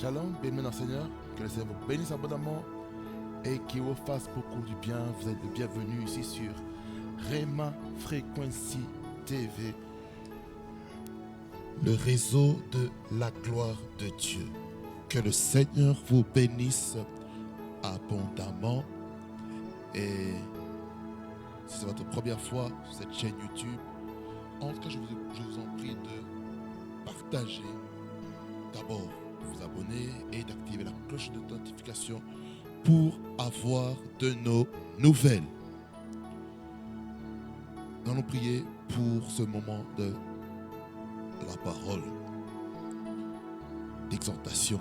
Shalom, bienvenue dans le Seigneur, que le Seigneur vous bénisse abondamment et qu'il vous fasse beaucoup du bien. Vous êtes le bienvenu ici sur Rema Frequency TV, le réseau de la gloire de Dieu. Que le Seigneur vous bénisse abondamment. Et si c'est votre première fois sur cette chaîne YouTube, en tout cas, je vous en prie de partager d'abord, vous abonner et d'activer la cloche de notification pour avoir de nos nouvelles. Nous allons prier pour ce moment de la parole, d'exhortation.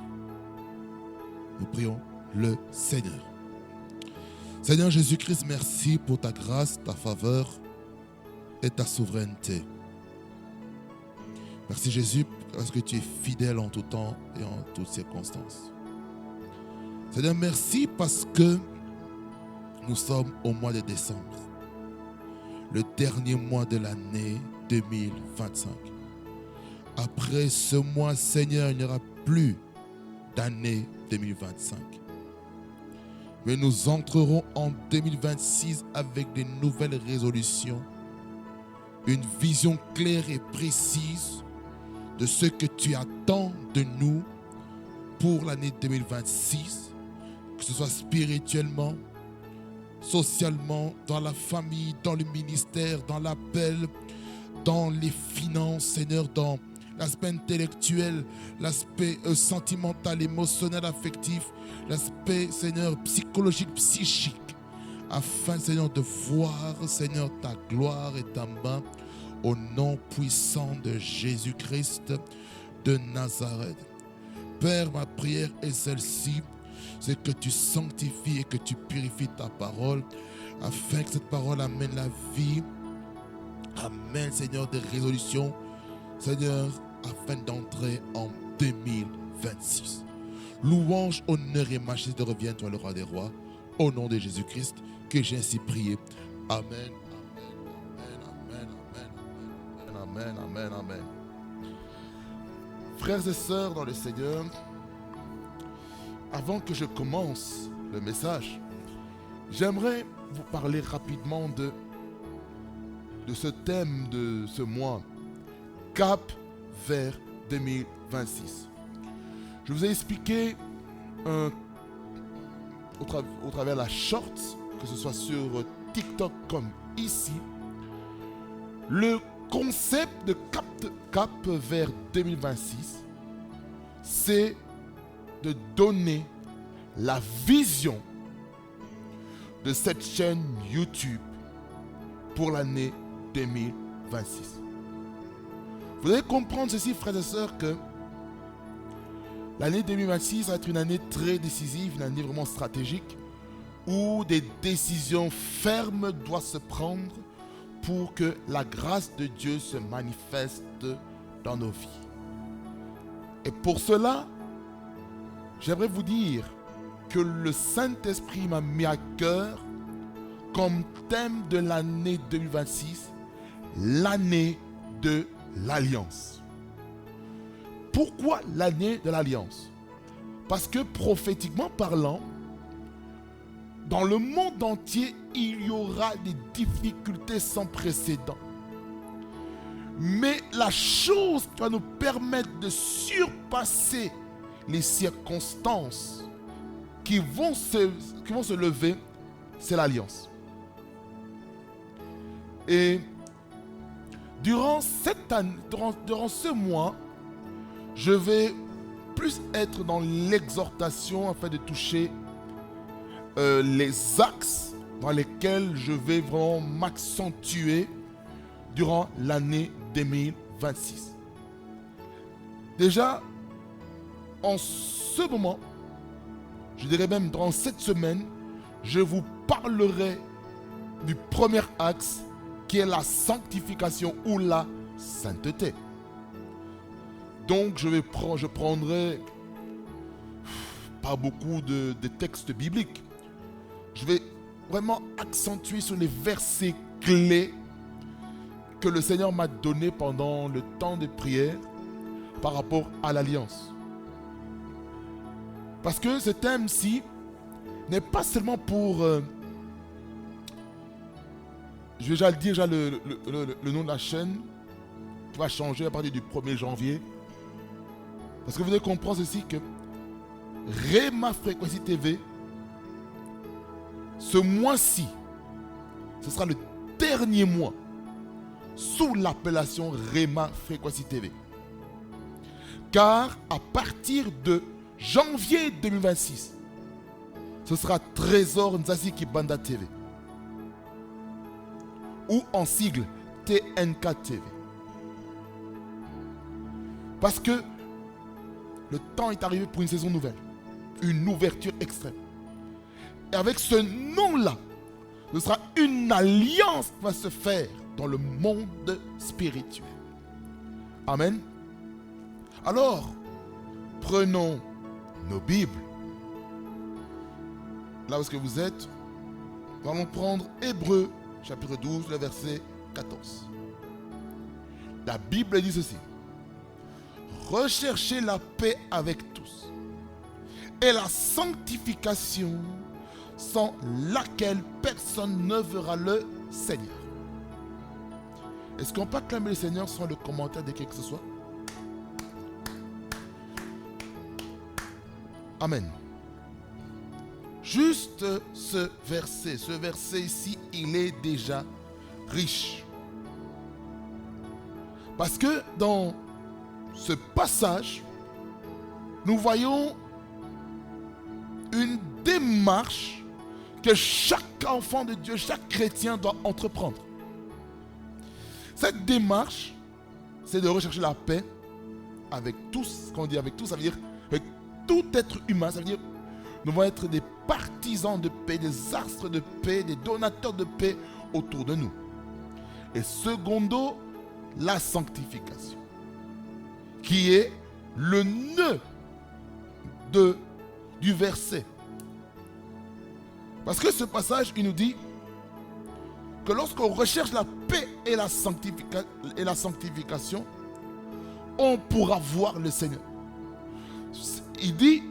Nous prions le Seigneur. Seigneur Jésus-Christ, merci pour ta grâce, ta faveur et ta souveraineté. Merci Jésus parce que tu es fidèle en tout temps et en toutes circonstances. Seigneur, merci parce que nous sommes au mois de décembre, le dernier mois de l'année 2025. Après ce mois, Seigneur, il n'y aura plus d'année 2025. Mais nous entrerons en 2026 avec de nouvelles résolutions, une vision claire et précise de ce que tu attends de nous pour l'année 2026, que ce soit spirituellement, socialement, dans la famille, dans le ministère, dans l'appel, dans les finances, Seigneur, dans l'aspect intellectuel, l'aspect sentimental, émotionnel, affectif, l'aspect, Seigneur, psychologique, psychique, afin, Seigneur, de voir, Seigneur, ta gloire et ta main au nom puissant de Jésus-Christ de Nazareth. Père, ma prière est celle-ci, c'est que tu sanctifies et que tu purifies ta parole, afin que cette parole amène la vie, amène, Seigneur, des résolutions, Seigneur, afin d'entrer en 2026. Louange, honneur et majesté te reviennent, toi le roi des rois, au nom de Jésus-Christ, que j'ai ainsi prié. Amen. Amen, amen, amen. Frères et sœurs dans le Seigneur, avant que je commence le message, j'aimerais vous parler rapidement de ce thème de ce mois, Cap vers 2026. Je vous ai expliqué au travers de la short, que ce soit sur TikTok comme ici, le concept de cap vers 2026, c'est de donner la vision de cette chaîne YouTube pour l'année 2026. Vous devez comprendre ceci, frères et sœurs, que l'année 2026 va être une année très décisive, une année vraiment stratégique, où des décisions fermes doivent se prendre pour que la grâce de Dieu se manifeste dans nos vies. Et pour cela, j'aimerais vous dire que le Saint-Esprit m'a mis à cœur comme thème de l'année 2026, l'année de l'Alliance. Pourquoi l'année de l'Alliance? Parce que prophétiquement parlant, dans le monde entier, il y aura des difficultés sans précédent. Mais la chose qui va nous permettre de surpasser les circonstances qui vont se lever, c'est l'alliance. Et durant cette année, durant ce mois, je vais plus être dans l'exhortation afin de toucher les axes dans lesquels je vais vraiment m'accentuer durant l'année 2026. Déjà, en ce moment, je dirais même durant cette semaine, je vous parlerai du premier axe qui est la sanctification ou la sainteté. Donc, je prendrai pas beaucoup de textes bibliques. Je vais vraiment accentuer sur les versets clés que le Seigneur m'a donnés pendant le temps de prière par rapport à l'alliance. Parce que ce thème-ci n'est pas seulement pour... je vais déjà le dire, le nom de la chaîne qui va changer à partir du 1er janvier. Parce que vous devez comprendre ceci que Rema Frequency TV, ce mois-ci, ce sera le dernier mois sous l'appellation Rema Frequency TV. Car à partir de janvier 2026, ce sera Trésor Nzasi Kibanda TV. Ou en sigle TNK TV. Parce que le temps est arrivé pour une saison nouvelle. Une ouverture extrême. Et avec ce nom-là, ce sera une alliance qui va se faire dans le monde spirituel. Amen. Alors, prenons nos Bibles. Là où est-ce que vous êtes, nous allons prendre Hébreux, chapitre 12, le verset 14. La Bible dit ceci. Recherchez la paix avec tous et la sanctification sans laquelle personne ne verra le Seigneur. Est-ce qu'on peut acclamer le Seigneur sans le commentaire de qui que ce soit? Amen. Juste ce verset ici, il est déjà riche. Parce que dans ce passage, nous voyons une démarche que chaque enfant de Dieu, chaque chrétien doit entreprendre. Cette démarche, c'est de rechercher la paix avec tous. Quand on dit avec tous, ça veut dire avec tout être humain. Ça veut dire nous devons être des partisans de paix, des astres de paix, des donateurs de paix autour de nous. Et secondo, la sanctification, qui est le nœud du verset. Parce que ce passage, il nous dit que lorsqu'on recherche la paix et la sanctification, on pourra voir le Seigneur. Il dit,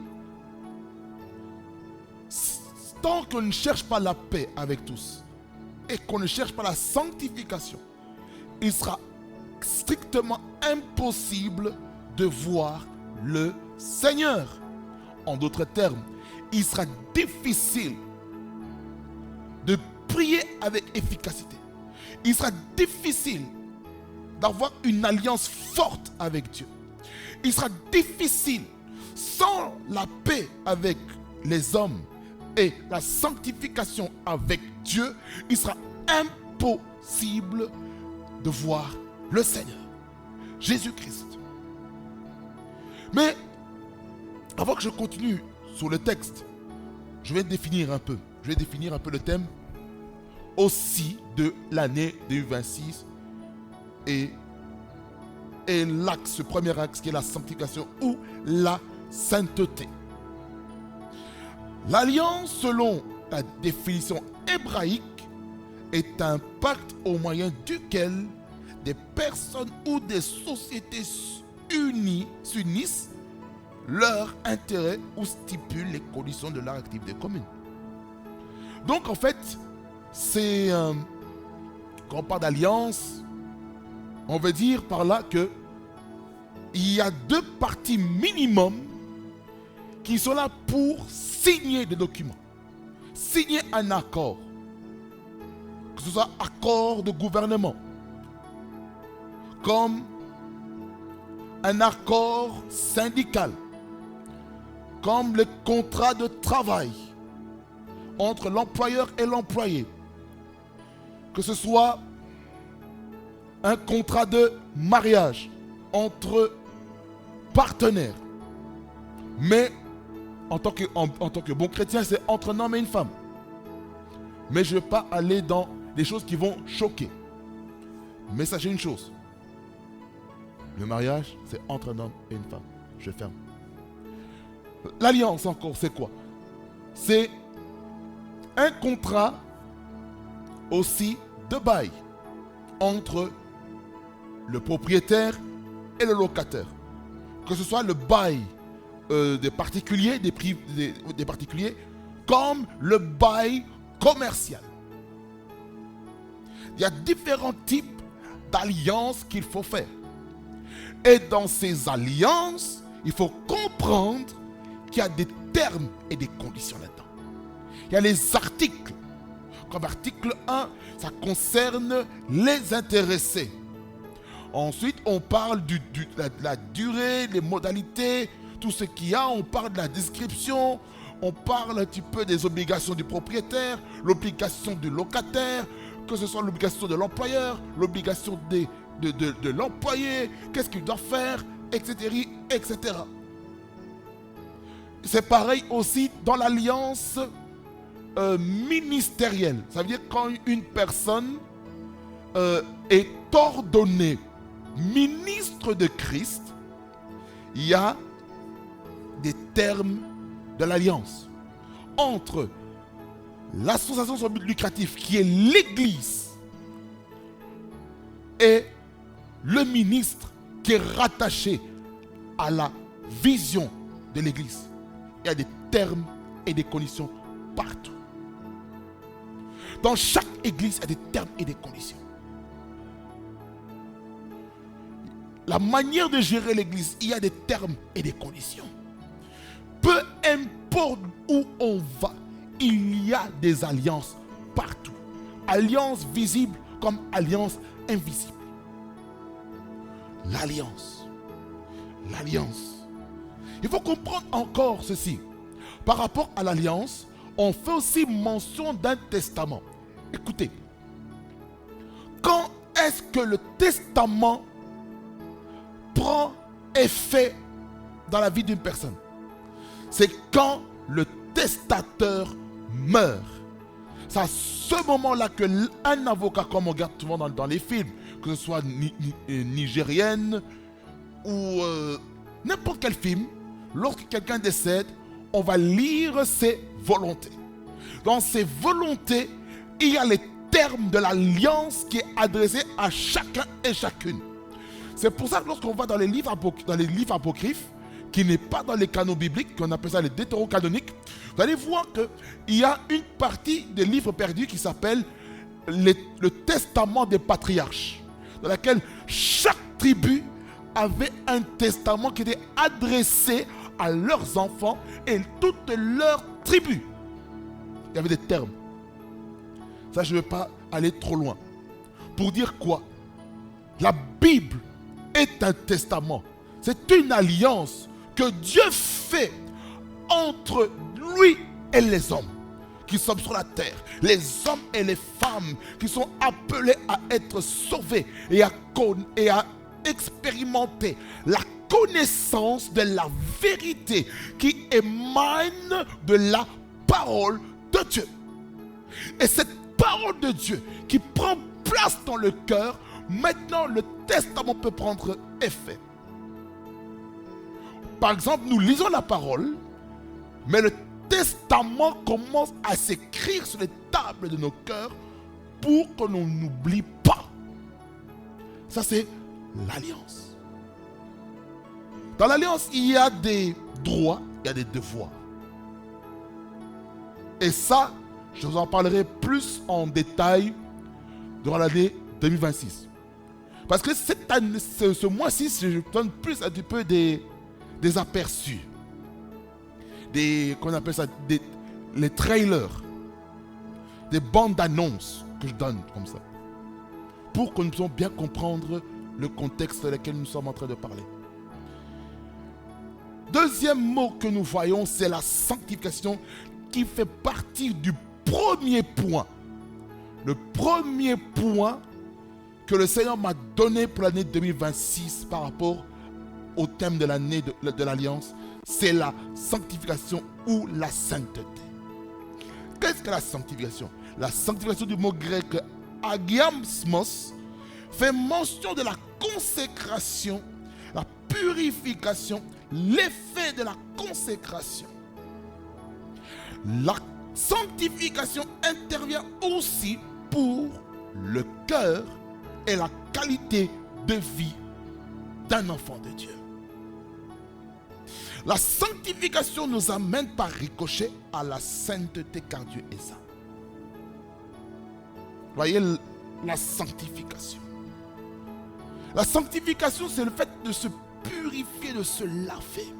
tant qu'on ne cherche pas la paix avec tous et qu'on ne cherche pas la sanctification, il sera strictement impossible de voir le Seigneur. En d'autres termes, il sera difficile de prier avec efficacité. Il sera difficile d'avoir une alliance forte avec Dieu. Il sera difficile, sans la paix avec les hommes et la sanctification avec Dieu, il sera impossible de voir le Seigneur, Jésus-Christ. Mais avant que je continue sur le texte, je vais définir un peu le thème aussi de l'année 2026 et l'axe, ce premier axe qui est la sanctification ou la sainteté. L'alliance, selon la définition hébraïque, est un pacte au moyen duquel des personnes ou des sociétés s'unissent leur intérêt ou stipulent les conditions de leur activité commune. Donc en fait, c'est quand on parle d'alliance, on veut dire par là que il y a deux parties minimum qui sont là pour signer des documents, signer un accord, que ce soit accord de gouvernement, comme un accord syndical, comme le contrat de travail entre l'employeur et l'employé, que ce soit un contrat de mariage entre partenaires. Mais en tant que bon chrétien, c'est entre un homme et une femme. Mais je ne vais pas aller dans des choses qui vont choquer. Mais sachez une chose. Le mariage, c'est entre un homme et une femme. Je ferme. L'alliance encore, c'est quoi? C'est un contrat aussi de bail entre le propriétaire et le locataire. Que ce soit le bail des particuliers, des particuliers, comme le bail commercial. Il y a différents types d'alliances qu'il faut faire. Et dans ces alliances, il faut comprendre qu'il y a des termes et des conditions là-dedans. Il y a les articles. Comme article 1, ça concerne les intéressés. Ensuite, on parle de la durée, les modalités, tout ce qu'il y a. On parle de la description. On parle un petit peu des obligations du propriétaire, l'obligation du locataire, que ce soit l'obligation de l'employeur, l'obligation de l'employé, qu'est-ce qu'il doit faire, etc., etc. C'est pareil aussi dans l'alliance ministérielle. Ça veut dire quand une personne est ordonnée ministre de Christ, il y a des termes de l'alliance entre l'association sans but lucratif qui est l'Église et le ministre qui est rattaché à la vision de l'Église. Il y a des termes et des conditions partout. Dans chaque église, il y a des termes et des conditions. La manière de gérer l'église, il y a des termes et des conditions. Peu importe où on va, il y a des alliances partout. Alliances visibles comme alliances invisibles. L'alliance. L'alliance. Il faut comprendre encore ceci. Par rapport à l'alliance, on fait aussi mention d'un testament. Écoutez, quand est-ce que le testament prend effet dans la vie d'une personne? C'est quand le testateur meurt. C'est à ce moment-là qu'un avocat, comme on regarde souvent dans les films, que ce soit nigérienne ou n'importe quel film, lorsque quelqu'un décède, on va lire ses volontés. Dans ces volontés, il y a les termes de l'alliance qui est adressée à chacun et chacune. C'est pour ça que lorsqu'on va dans les livres apocryphes, qui n'est pas dans les canons bibliques, qu'on appelle ça les deutérocanoniques, vous allez voir qu'il y a une partie des livres perdus qui s'appelle le testament des patriarches, dans laquelle chaque tribu avait un testament qui était adressé à leurs enfants et toutes leurs tribus. Il y avait des termes. Ça, je ne vais pas aller trop loin. Pour dire quoi? La Bible est un testament. C'est une alliance que Dieu fait entre lui et les hommes qui sont sur la terre. Les hommes et les femmes qui sont appelés à être sauvés et à expérimenter la connaissance de la vérité qui émane de la parole de Dieu. Et cette parole de Dieu qui prend place dans le cœur, maintenant le testament peut prendre effet. Par exemple, nous lisons la parole, mais le testament commence à s'écrire sur les tables de nos cœurs pour que l'on n'oublie pas. Ça, c'est l'alliance. Dans l'alliance, il y a des droits, il y a des devoirs. Et ça, je vous en parlerai plus en détail durant l'année 2026. Parce que cette année, ce mois-ci, je donne plus un petit peu des aperçus. Qu'on appelle ça, les trailers. Des bandes d'annonces que je donne comme ça. Pour que nous puissions bien comprendre le contexte dans lequel nous sommes en train de parler. Deuxième mot que nous voyons, c'est la sanctification qui fait partie du premier point. Le premier point que le Seigneur m'a donné pour l'année 2026 par rapport au thème de l'année de l'Alliance, c'est la sanctification ou la sainteté. Qu'est-ce que la sanctification? La sanctification du mot grec agiamsmos fait mention de la consécration, la purification, l'effet de la consécration. La sanctification intervient aussi pour le cœur et la qualité de vie d'un enfant de Dieu. La sanctification nous amène par ricochet à la sainteté car Dieu est saint. Voyez la sanctification. La sanctification, c'est le fait de se purifier, de se laver.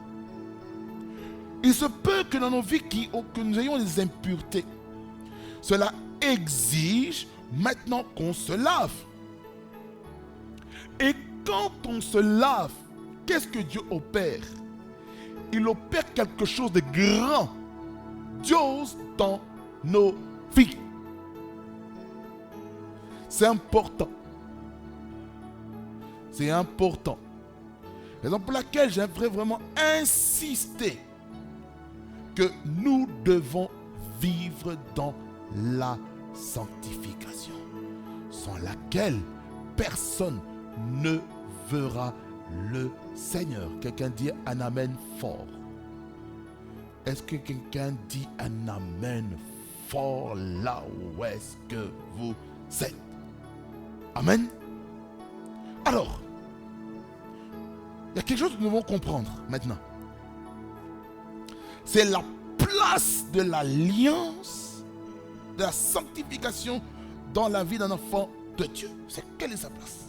Il se peut que dans nos vies, que nous ayons des impuretés. Cela exige maintenant qu'on se lave. Et quand on se lave, qu'est-ce que Dieu opère? Il opère quelque chose de grand, Dios dans nos vies. C'est important. C'est important. Raison pour laquelle j'aimerais vraiment insister que nous devons vivre dans la sanctification, sans laquelle personne ne verra le Seigneur. Quelqu'un dit un amen fort. Est-ce que quelqu'un dit un amen fort là où est-ce que vous êtes? Amen. Alors, il y a quelque chose que nous devons comprendre maintenant. C'est la place de l'alliance, de la sanctification dans la vie d'un enfant de Dieu. Quelle est sa place?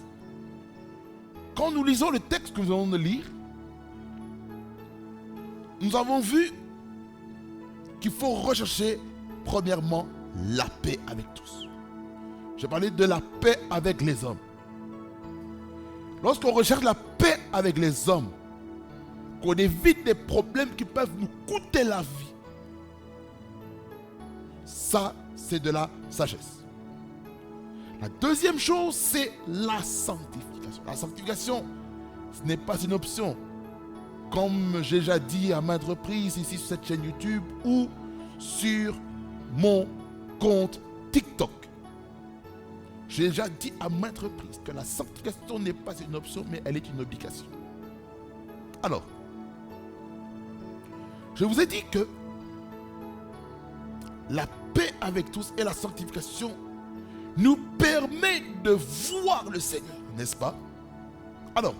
Quand nous lisons le texte que nous allons lire, nous avons vu qu'il faut rechercher premièrement la paix avec tous. Je parlais de la paix avec les hommes. Lorsqu'on recherche la paix avec les hommes, qu'on évite des problèmes qui peuvent nous coûter la vie, ça, c'est de la sagesse. La deuxième chose, c'est la sanctification. La sanctification, ce n'est pas une option. Comme j'ai déjà dit à maintes reprises ici sur cette chaîne YouTube ou sur mon compte TikTok. J'ai déjà dit à maintes reprises que la sanctification n'est pas une option, mais elle est une obligation. Alors, je vous ai dit que la paix avec tous et la sanctification nous permet de voir le Seigneur, n'est-ce pas? Alors,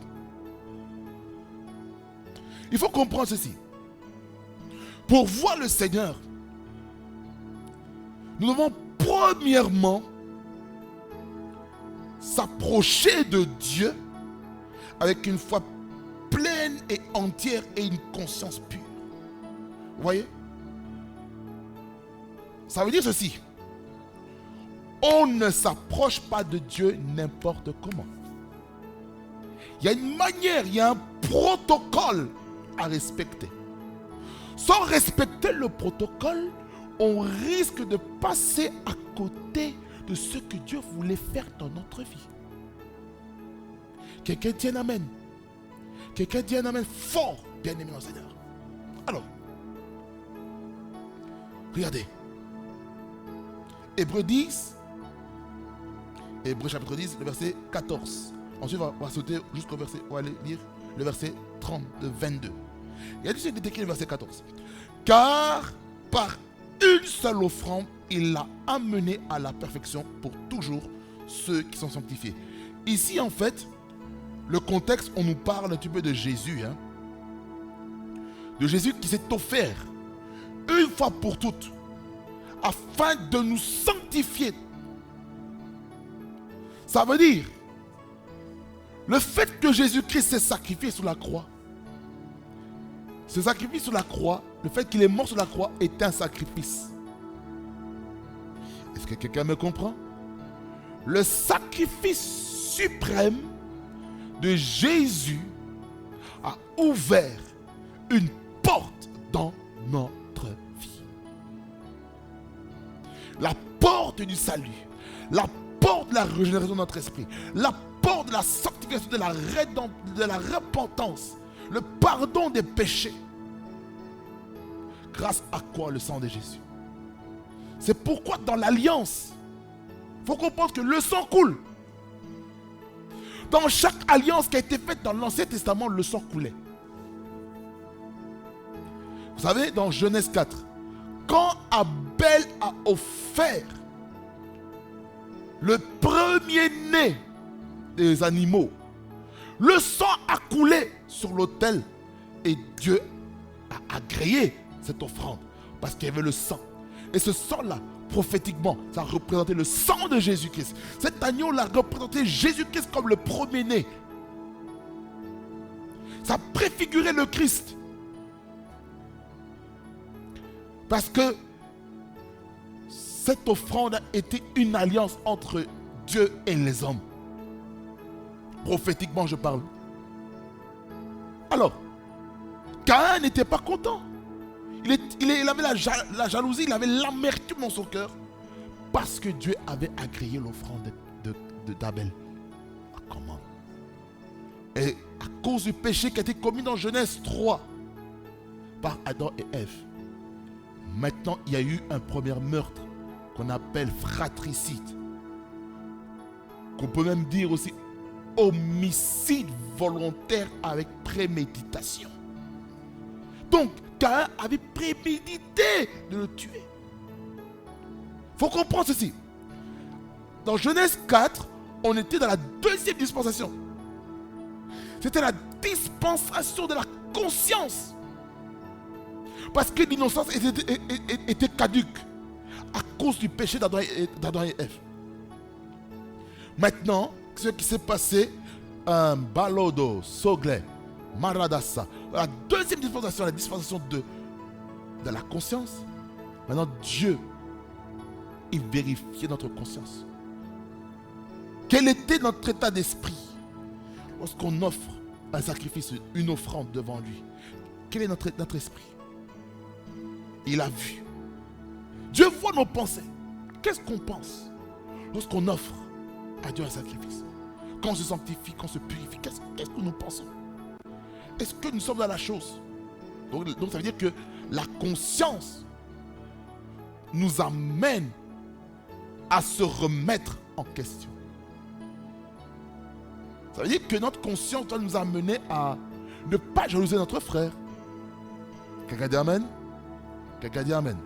il faut comprendre ceci. Pour voir le Seigneur, nous devons premièrement s'approcher de Dieu avec une foi pleine et entière et une conscience pure. Vous voyez? Ça veut dire ceci. On ne s'approche pas de Dieu n'importe comment. Il y a une manière, il y a un protocole à respecter. Sans respecter le protocole, on risque de passer à côté de ce que Dieu voulait faire dans notre vie. Quelqu'un dit un amen. Quelqu'un dit un amen fort, bien aimé dans le Seigneur. Alors, regardez. Hébreux 10, Hébreux chapitre 10, le verset 14. Ensuite, on va sauter jusqu'au verset, on va aller lire le verset 30 de 22. Il y a dit écrit le verset 14. Car par une seule offrande, il l'a amené à la perfection pour toujours ceux qui sont sanctifiés. Ici, en fait, le contexte, on nous parle un petit peu de Jésus. De Jésus qui s'est offert une fois pour toutes afin de nous sanctifier. Ça veut dire, le fait que Jésus-Christ s'est sacrifié sur la croix, ce sacrifice sur la croix, le fait qu'il est mort sur la croix est un sacrifice. Est-ce que quelqu'un me comprend? Le sacrifice suprême de Jésus a ouvert une porte dans notre vie. La porte du salut, la porte de la régénération de notre esprit, la porte de la sanctification, de la repentance, le pardon des péchés. Grâce à quoi? Le sang de Jésus. C'est pourquoi dans l'alliance, il faut comprendre que le sang coule. Dans chaque alliance qui a été faite dans l'Ancien Testament, le sang coulait. Vous savez, dans Genèse 4, quand Abel a offert le premier-né des animaux, le sang a coulé sur l'autel et Dieu a agréé cette offrande parce qu'il y avait le sang. Et ce sang-là, prophétiquement, ça représentait le sang de Jésus-Christ. Cet agneau-là représentait Jésus-Christ comme le premier-né. Ça préfigurait le Christ. Parce que cette offrande a été une alliance entre Dieu et les hommes. Prophétiquement, je parle. Alors, Caïn n'était pas content. Il avait la jalousie, il avait l'amertume dans son cœur. Parce que Dieu avait agréé l'offrande d'Abel. Comment? Et à cause du péché qui a été commis dans Genèse 3 par Adam et Ève, maintenant il y a eu un premier meurtre qu'on appelle fratricide, qu'on peut même dire aussi homicide volontaire avec préméditation. Donc Caïn avait prémédité de le tuer. Il faut comprendre ceci. Dans Genèse 4, on était dans la deuxième dispensation. C'était la dispensation de la conscience. Parce que l'innocence était caduque à cause du péché d'Adam et Ève. Maintenant, ce qui s'est passé, Balodo, Sogle, Maradassa, la deuxième dispensation, la dispensation de la conscience. Maintenant, Dieu, il vérifiait notre conscience. Quel était notre état d'esprit lorsqu'on offre un sacrifice, une offrande devant lui? Quel est notre esprit? Il a vu. Dieu voit nos pensées. Qu'est-ce qu'on pense lorsqu'on offre à Dieu un sacrifice? Quand on se sanctifie, quand on se purifie, qu'est-ce que nous pensons? Est-ce que nous sommes dans la chose? Donc ça veut dire que la conscience nous amène à se remettre en question. Ça veut dire que notre conscience doit nous amener à ne pas jalouser notre frère. Quelqu'un dit Amen? Quelqu'un dit Amen.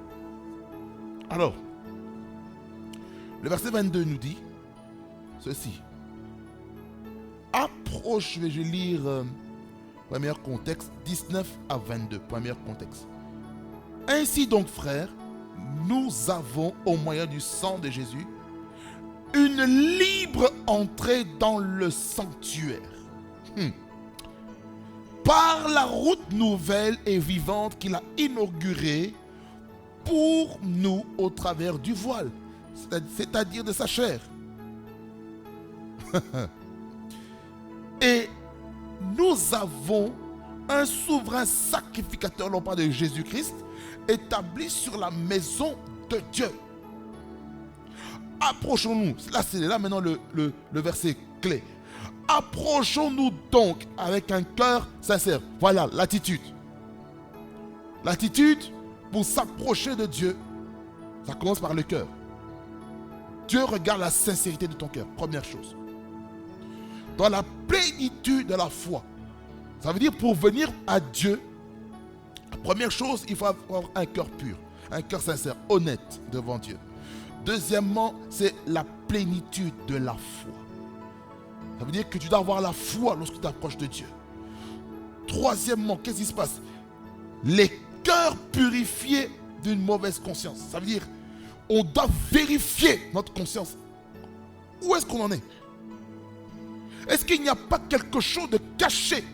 Alors, le verset 22 nous dit ceci. Approche, je vais lire premier contexte, 19 à 22, premier contexte. Ainsi donc, frères, nous avons, au moyen du sang de Jésus, une libre entrée dans le sanctuaire. Par la route nouvelle et vivante qu'il a inaugurée pour nous au travers du voile, c'est-à-dire de sa chair. Et nous avons un souverain sacrificateur, non pas de Jésus-Christ, établi sur la maison de Dieu. Approchons-nous, c'est là maintenant le verset clé. Approchons-nous donc avec un cœur sincère. Voilà l'attitude. L'attitude pour s'approcher de Dieu, ça commence par le cœur. Dieu regarde la sincérité de ton cœur, première chose. Dans la plénitude de la foi. Ça veut dire pour venir à Dieu, la première chose, il faut avoir un cœur pur, un cœur sincère, honnête devant Dieu. Deuxièmement, c'est la plénitude de la foi. Ça veut dire que tu dois avoir la foi lorsque tu t'approches de Dieu. Troisièmement, qu'est-ce qui se passe? Les cœurs purifiés d'une mauvaise conscience. Ça veut dire on doit vérifier notre conscience. Où est-ce qu'on en est? Est-ce qu'il n'y a pas quelque chose de caché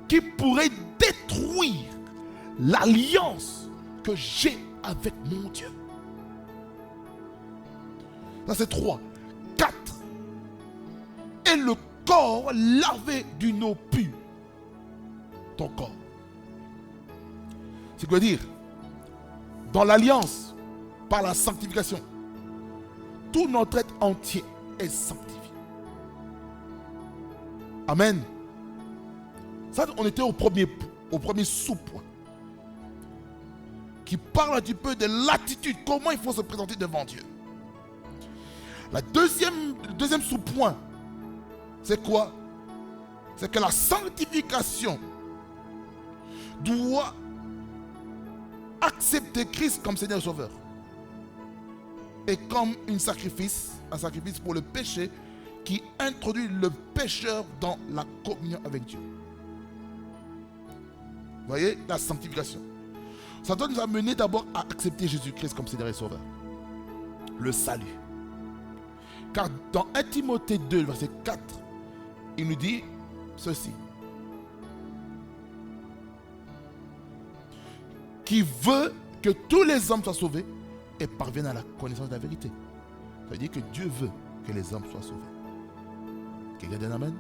qui pourrait détruire l'alliance que j'ai avec mon Dieu? Ça c'est 3. 4. Et le corps lavé d'une eau pure. Ton corps. C'est quoi dire? Dans l'alliance, par la sanctification, tout notre être entier est sanctifié. Amen. Ça, on était au premier sous-point. Qui parle un petit peu de l'attitude, comment il faut se présenter devant Dieu. Le deuxième sous-point, c'est quoi? C'est que la sanctification doit accepter Christ comme Seigneur et Sauveur. Et comme un sacrifice pour le péché qui introduit le pécheur dans la communion avec Dieu. voyez, la sanctification. Ça doit nous amener d'abord à accepter Jésus-Christ comme Seigneur et Sauveur. Le salut. Car dans 1 Timothée 2, verset 4, il nous dit ceci. Qui veut que tous les hommes soient sauvés et parviennent à la connaissance de la vérité. Ça veut dire que Dieu veut que les hommes soient sauvés. Quelqu'un dit amen?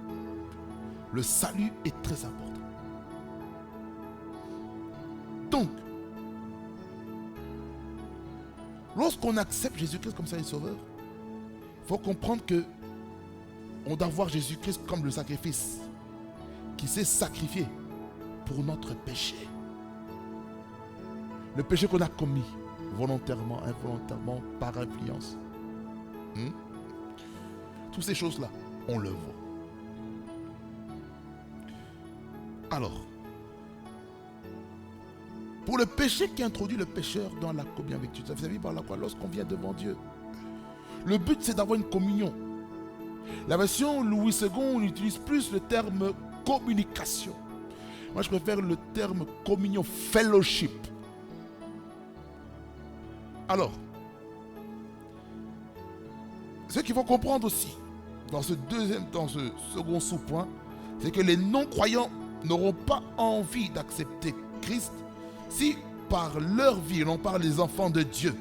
Le salut est très important. Donc, lorsqu'on accepte Jésus-Christ comme Seigneur et Sauveur, il faut comprendre que on doit voir Jésus-Christ comme le sacrifice qui s'est sacrifié pour notre péché. Le péché qu'on a commis volontairement, involontairement, par influence. Toutes ces choses-là, on le voit. Alors, pour le péché qui introduit le pécheur dans la communion avec Dieu, vous savez par la quoi lorsqu'on vient devant Dieu, le but c'est d'avoir une communion. La version Louis II, on utilise plus le terme communication. Moi je préfère le terme communion, fellowship. Alors, ce qu'il faut comprendre aussi, dans ce second sous-point, c'est que les non-croyants n'auront pas envie d'accepter Christ si par leur vie, on parle des enfants de Dieu,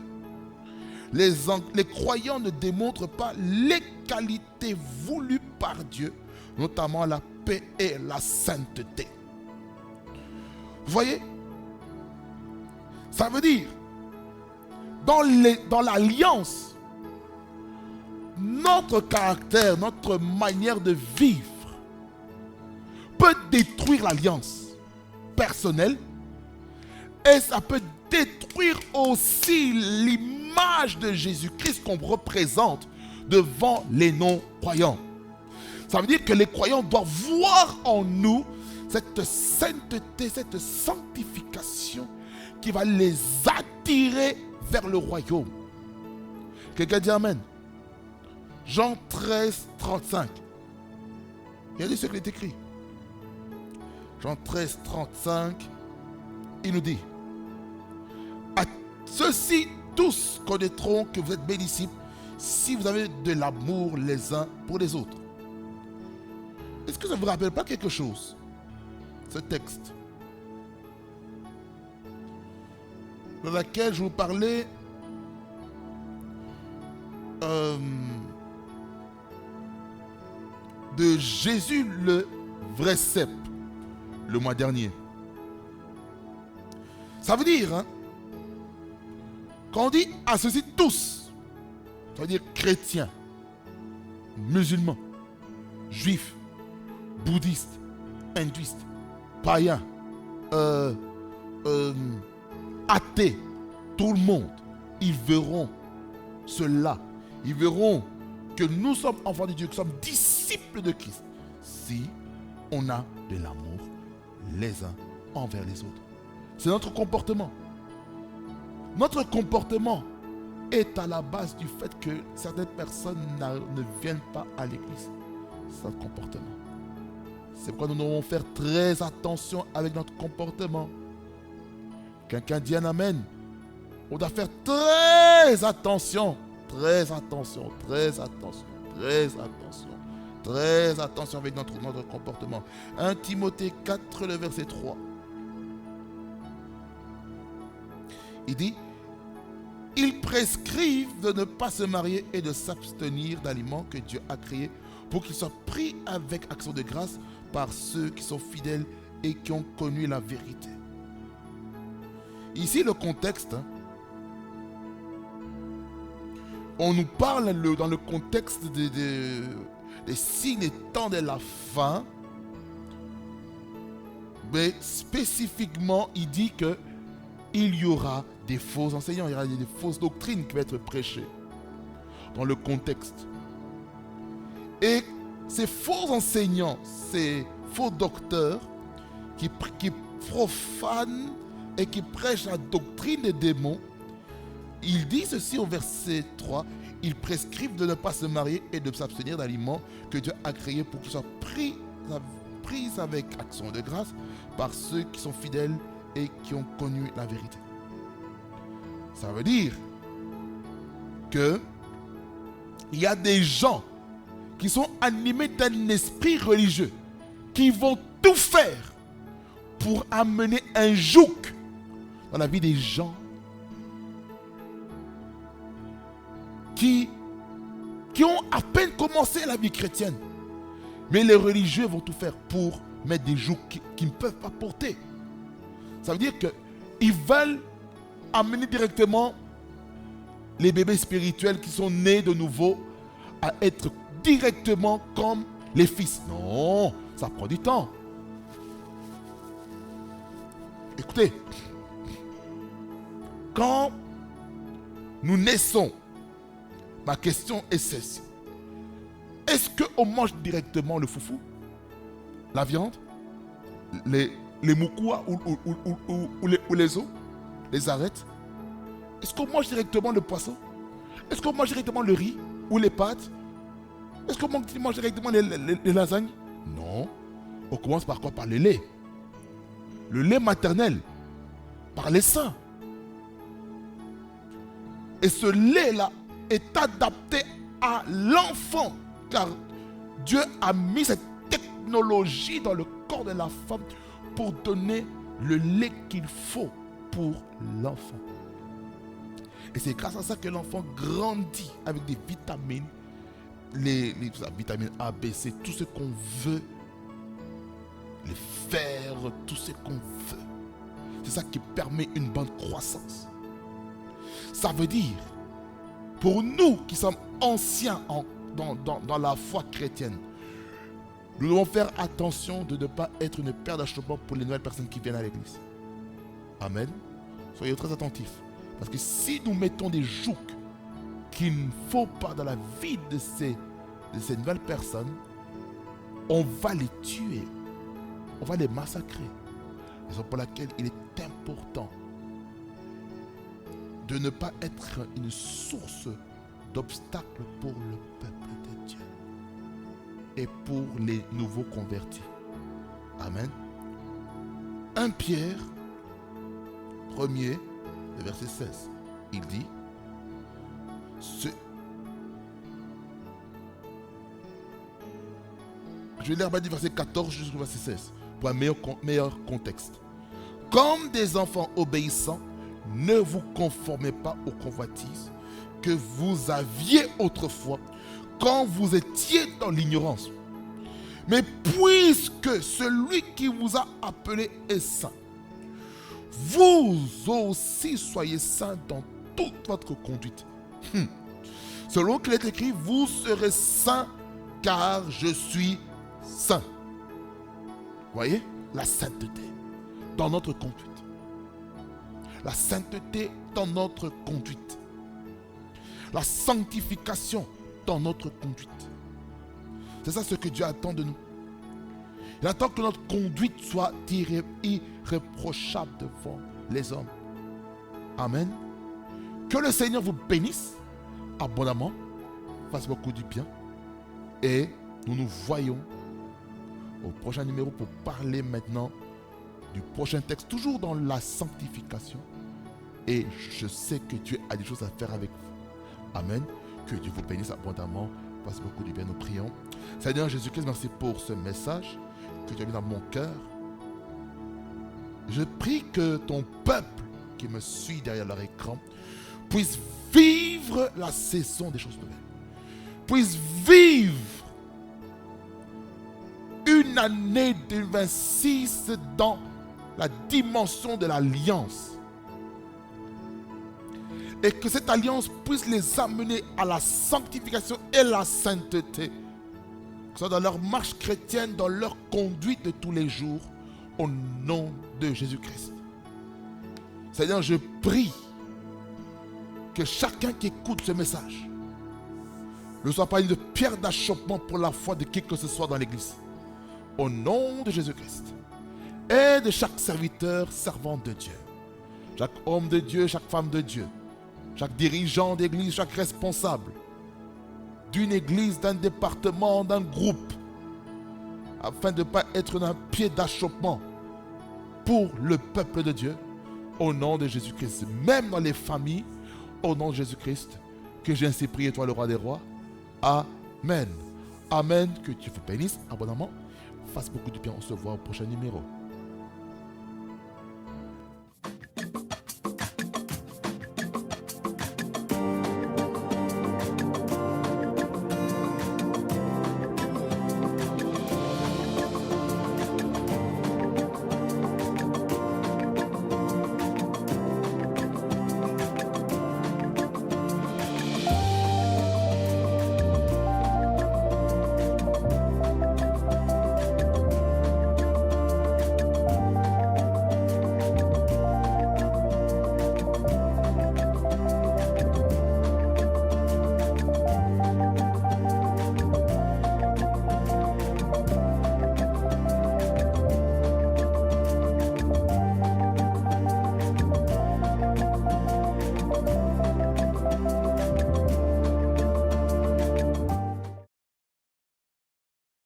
les croyants ne démontrent pas les qualités voulues par Dieu, notamment la paix et la sainteté. Vous voyez? Ça veut dire, dans l'alliance, notre caractère, notre manière de vivre peut détruire l'alliance personnelle et ça peut détruire aussi l'image de Jésus-Christ qu'on représente devant les non-croyants. Ça veut dire que les croyants doivent voir en nous cette sainteté, cette sanctification qui va les attirer vers le royaume. Quelqu'un dit amen. Jean 13, 35. Regardez ce qui est écrit. Jean 13, 35. Il nous dit: à ceux-ci tous connaîtront que vous êtes mes disciples si vous avez de l'amour les uns pour les autres. Est-ce que ça ne vous rappelle pas quelque chose, ce texte dans lequel je vous parlais de Jésus le vrai cep le mois dernier? Ça veut dire, hein, quand on dit à ceux-ci tous, ça veut dire chrétiens, musulmans, juifs, bouddhistes, hindouistes, païens, athées, tout le monde, ils verront cela. Ils verront que nous sommes enfants de Dieu, que nous sommes disciples de Christ, si on a de l'amour les uns envers les autres. C'est notre comportement. Notre comportement est à la base du fait que certaines personnes ne viennent pas à l'église. C'est notre comportement. C'est pourquoi nous devons faire très attention avec notre comportement. Quelqu'un dit un amen. On doit faire très attention. Très attention, très attention, très attention. Très attention avec notre comportement. 1 Timothée 4, le verset 3. Il dit: ils prescrivent de ne pas se marier et de s'abstenir d'aliments que Dieu a créés pour qu'ils soient pris avec action de grâce par ceux qui sont fidèles et qui ont connu la vérité. Ici, le contexte, on nous parle dans le contexte des signes et temps de la fin, mais spécifiquement, il dit qu'il y aura des faux enseignants, il y aura des fausses doctrines qui vont être prêchées dans le contexte. Et ces faux enseignants, ces faux docteurs qui profanent et qui prêchent la doctrine des démons, il dit ceci au verset 3, ils prescrivent de ne pas se marier et de s'abstenir d'aliments que Dieu a créés pour qu'ils soient pris prise avec action de grâce par ceux qui sont fidèles et qui ont connu la vérité. Ça veut dire que il y a des gens qui sont animés d'un esprit religieux qui vont tout faire pour amener un joug dans la vie des gens qui ont à peine commencé la vie chrétienne. Mais les religieux vont tout faire pour mettre des jougs qu'ils ne peuvent pas porter. Ça veut dire qu'ils veulent amener directement les bébés spirituels qui sont nés de nouveau à être directement comme les fils. Non, ça prend du temps. Écoutez, quand nous naissons, ma question est celle-ci. Est-ce qu'on mange directement le foufou, la viande, les moukoua ou les os, les arêtes? Est-ce qu'on mange directement le poisson? Est-ce qu'on mange directement le riz ou les pâtes? Est-ce qu'on mange directement les lasagnes? Non. On commence par quoi? Par le lait. Le lait maternel. Par les seins. Et ce lait-là est adapté à l'enfant. Car Dieu a mis cette technologie dans le corps de la femme pour donner le lait qu'il faut pour l'enfant. Et c'est grâce à ça que l'enfant grandit avec des vitamines, les vitamines A, B, C, tout ce qu'on veut, les fer, tout ce qu'on veut. C'est ça qui permet une bonne croissance. Ça veut dire, pour nous qui sommes anciens dans la foi chrétienne, nous devons faire attention de ne pas être une paire d'achoppements pour les nouvelles personnes qui viennent à l'église. Amen. Soyez très attentifs. Parce que si nous mettons des jougs qu'il ne faut pas dans la vie de ces nouvelles personnes, on va les tuer. On va les massacrer. Raison pour laquelle il est important de ne pas être une source d'obstacles pour le peuple de Dieu et pour les nouveaux convertis. Amen. 1 Pierre, 1er, verset 16. Il dit, je vais lire du verset 14 jusqu'au verset 16 pour un meilleur contexte. Comme des enfants obéissants, ne vous conformez pas aux convoitises que vous aviez autrefois quand vous étiez dans l'ignorance. Mais puisque celui qui vous a appelé est saint, vous aussi soyez saints dans toute votre conduite. Selon qu'il est écrit, vous serez saints car je suis saint. Voyez, la sainteté dans notre conduite. La sainteté dans notre conduite. La sanctification dans notre conduite. C'est ça ce que Dieu attend de nous. Il attend que notre conduite soit irréprochable devant les hommes. Amen. Que le Seigneur vous bénisse abondamment, fasse beaucoup du bien. Et nous nous voyons au prochain numéro pour parler maintenant du prochain texte, toujours dans la sanctification. Et je sais que Dieu a des choses à faire avec vous. Amen. Que Dieu vous bénisse abondamment. Fasse beaucoup du bien. Nous prions. Seigneur Jésus-Christ, merci pour ce message que tu as mis dans mon cœur. Je prie que ton peuple qui me suit derrière leur écran puisse vivre la saison des choses nouvelles. Puisse vivre une année 2026 dans la dimension de l'alliance. Et que cette alliance puisse les amener à la sanctification et la sainteté. Que ce soit dans leur marche chrétienne, dans leur conduite de tous les jours, au nom de Jésus-Christ. Seigneur, je prie que chacun qui écoute ce message ne soit pas une pierre d'achoppement pour la foi de qui que ce soit dans l'église. Au nom de Jésus-Christ. Et de chaque serviteur, servant de Dieu. Chaque homme de Dieu, chaque femme de Dieu. Chaque dirigeant d'église, chaque responsable d'une église, d'un département, d'un groupe. afin de ne pas être un pied d'achoppement pour le peuple de Dieu, au nom de Jésus-Christ, même dans les familles, au nom de Jésus-Christ, que j'ai ainsi prié, toi le roi des rois. Amen. Amen. Que Dieu vous bénisse abondamment. Fasse beaucoup de bien. On se voit au prochain numéro.